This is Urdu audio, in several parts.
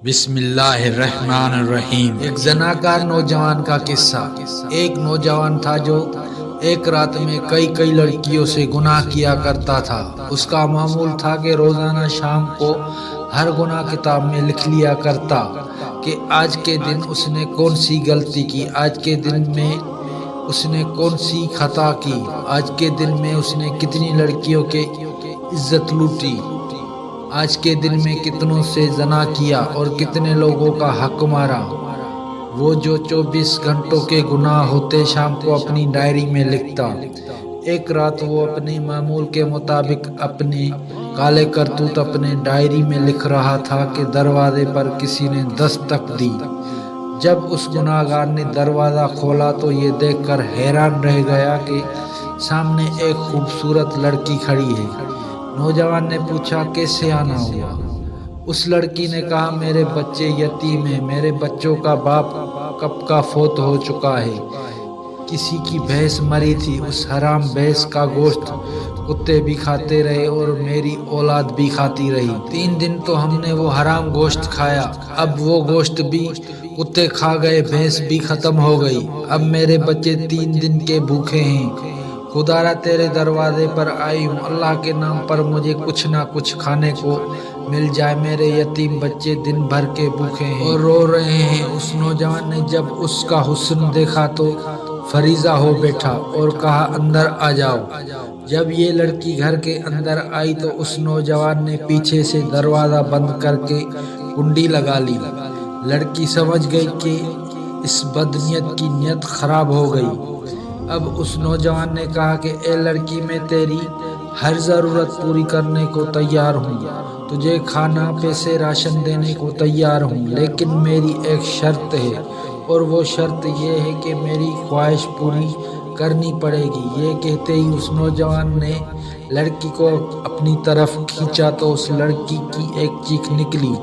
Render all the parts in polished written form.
بسم اللہ الرحمن الرحیم۔ ایک زناکار نوجوان کا قصہ۔ ایک نوجوان تھا جو ایک رات میں کئی لڑکیوں سے گناہ کیا کرتا تھا۔ اس کا معمول تھا کہ روزانہ شام کو ہر گناہ کتاب میں لکھ لیا کرتا کہ آج کے دن اس نے کون سی غلطی کی، آج کے دن میں اس نے کون سی خطا کی، آج کے دن میں اس نے کتنی لڑکیوں کی عزت لوٹی، آج کے دن میں کتنوں سے زنا کیا اور کتنے لوگوں کا حق مارا۔ وہ جو 24 گھنٹوں کے گناہ ہوتے شام کو اپنی ڈائری میں لکھتا۔ ایک رات وہ اپنے معمول کے مطابق اپنے کالے کرتوت اپنے ڈائری میں لکھ رہا تھا کہ دروازے پر کسی نے دستک دی۔ جب اس گناہگار نے دروازہ کھولا تو یہ دیکھ کر حیران رہ گیا کہ سامنے ایک خوبصورت لڑکی کھڑی ہے۔ نوجوان نے پوچھا کیسے آنا ہوا؟ اس لڑکی نے کہا میرے بچے یتیم ہیں، میرے بچوں کا باپ کب کا فوت ہو چکا ہے، کسی کی بھینس مری تھی، اس حرام بھینس کا گوشت کتے بھی کھاتے رہے اور میری اولاد بھی کھاتی رہی۔ 3 دن تو ہم نے وہ حرام گوشت کھایا، اب وہ گوشت بھی کتے کھا گئے، بھینس بھی ختم ہو گئی، اب میرے بچے 3 دن کے بھوکے ہیں۔ خدارا تیرے دروازے پر آئی ہوں، اللہ کے نام پر مجھے کچھ نہ کچھ کھانے کو مل جائے، میرے یتیم بچے دن بھر کے بھوکے ہیں اور رو رہے ہیں۔ اس نوجوان نے جب اس کا حسن دیکھا تو فریضہ ہو بیٹھا اور کہا اندر آ جاؤ۔ جب یہ لڑکی گھر کے اندر آئی تو اس نوجوان نے پیچھے سے دروازہ بند کر کے کنڈی لگا لی۔ لڑکی سمجھ گئی کہ اس بدنیت کی نیت خراب ہو گئی۔ اب اس نوجوان نے کہا کہ اے لڑکی میں تیری ہر ضرورت پوری کرنے کو تیار ہوں، تجھے کھانا پیسے راشن دینے کو تیار ہوں، لیکن میری ایک شرط ہے اور وہ شرط یہ ہے کہ میری خواہش پوری کرنی پڑے گی۔ یہ کہتے ہی اس نوجوان نے لڑکی کو اپنی طرف کھینچا تو اس لڑکی کی ایک چیخ نکلی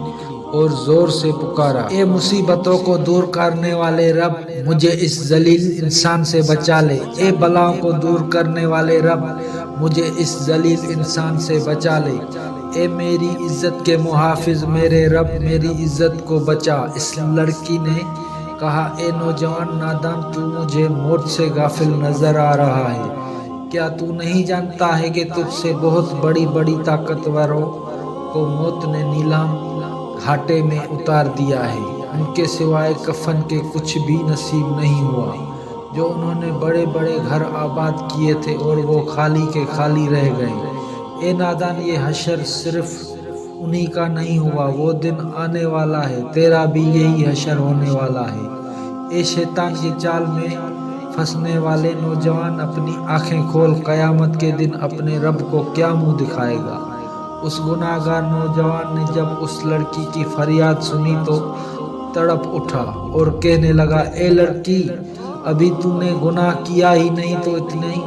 اور زور سے پکارا، اے مصیبتوں کو دور کرنے والے رب، مجھے اس ذلیل انسان سے بچا لے، اے بلاؤں کو دور کرنے والے رب، مجھے اس ذلیل انسان سے بچا لے، اے میری عزت کے محافظ میرے رب، میری عزت کو بچا۔ اس لڑکی نے کہا اے نوجوان نادان، تو مجھے موت سے غافل نظر آ رہا ہے، کیا تو نہیں جانتا ہے کہ تجھ سے بہت بڑی طاقتوروں کو موت نے نیلام گھاٹے میں اتار دیا ہے، ان کے سوائے کفن کے کچھ بھی نصیب نہیں ہوا، جو انہوں نے بڑے گھر آباد کیے تھے اور وہ خالی کے خالی رہ گئے۔ اے نادان، یہ حشر صرف انہی کا نہیں ہوا، وہ دن آنے والا ہے، تیرا بھی یہی حشر ہونے والا ہے۔ اے شیطان کی چال میں پھنسنے والے نوجوان، اپنی آنکھیں کھول، قیامت کے دن اپنے رب کو کیا منہ دکھائے گا؟ اس گناہگار نوجوان نے جب اس لڑکی کی فریاد سنی تو تڑپ اٹھا اور کہنے لگا اے لڑکی، ابھی تو نے گناہ کیا ہی نہیں تو اتنی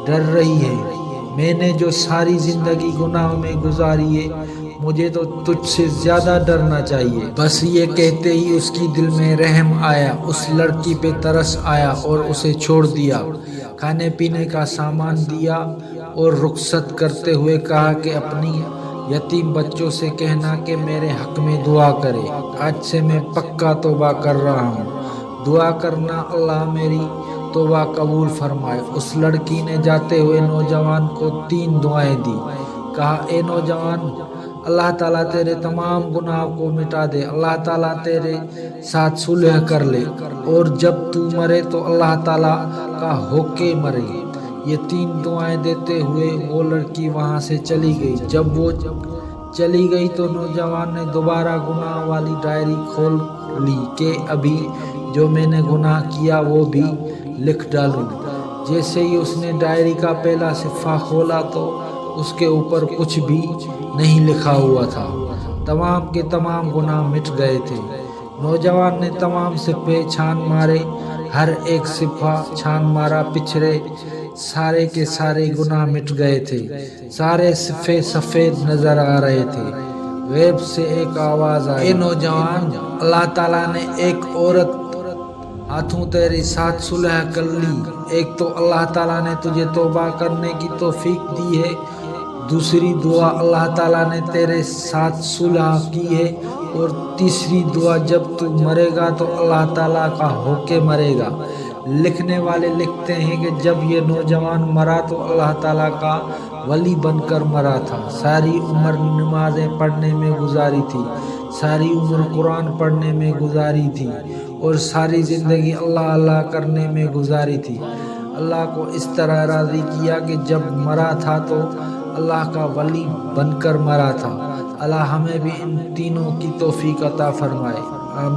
ڈر رہی ہے؟ میں نے جو ساری زندگی گناہوں میں گزاری ہے، مجھے تو تجھ سے زیادہ ڈرنا چاہیے۔ بس یہ کہتے ہی اس کی دل میں رحم آیا، اس لڑکی پہ ترس آیا اور اسے چھوڑ دیا، کھانے پینے کا سامان دیا اور رخصت کرتے ہوئے کہا کہ اپنی یتیم بچوں سے کہنا کہ میرے حق میں دعا کرے، آج سے میں پکا توبہ کر رہا ہوں، دعا کرنا اللہ میری توبہ قبول فرمائے۔ اس لڑکی نے جاتے ہوئے نوجوان کو 3 دعائیں دی، کہا اے نوجوان، اللہ تعالیٰ تیرے تمام گناہوں کو مٹا دے، اللہ تعالیٰ تیرے ساتھ صلح کر لے، اور جب تو مرے تو اللہ تعالیٰ کا ہو کے مرے۔ یہ 3 دعائیں دیتے ہوئے وہ لڑکی وہاں سے چلی گئی۔ جب وہ چلی گئی تو نوجوان نے دوبارہ گناہ والی ڈائری کھول لی کہ ابھی جو میں نے گناہ کیا وہ بھی لکھ ڈالوں۔ جیسے ہی اس نے ڈائری کا پہلا صفحہ کھولا تو اس کے اوپر کچھ بھی نہیں لکھا ہوا تھا، تمام کے تمام گناہ مٹ گئے تھے۔ نوجوان نے تمام صفحے چھان مارے، ہر ایک صفحہ چھان مارا، پچھلے سارے کے سارے گناہ مٹ گئے تھے، سارے صفحے سفید نظر آ رہے تھے۔ غیب سے ایک آواز آئی، اے نوجوان، اللہ تعالیٰ نے ایک عورت ہاتھوں تیرے ساتھ صلح کر لی، ایک تو اللہ تعالیٰ نے تجھے توبہ کرنے کی توفیق دی ہے، دوسری دعا اللہ تعالیٰ نے تیرے ساتھ صلح کی ہے اور تیسری دعا جب تو مرے گا تو اللہ تعالیٰ کا ہو کے مرے گا۔ لکھنے والے لکھتے ہیں کہ جب یہ نوجوان مرا تو اللہ تعالیٰ کا ولی بن کر مرا تھا۔ ساری عمر نمازیں پڑھنے میں گزاری تھی، ساری عمر قرآن پڑھنے میں گزاری تھی، اور ساری زندگی اللہ اللہ کرنے میں گزاری تھی۔ اللہ کو اس طرح راضی کیا کہ جب مرا تھا تو اللہ کا ولی بن کر مرا تھا۔ اللہ ہمیں بھی ان تینوں کی توفیق عطا فرمائے۔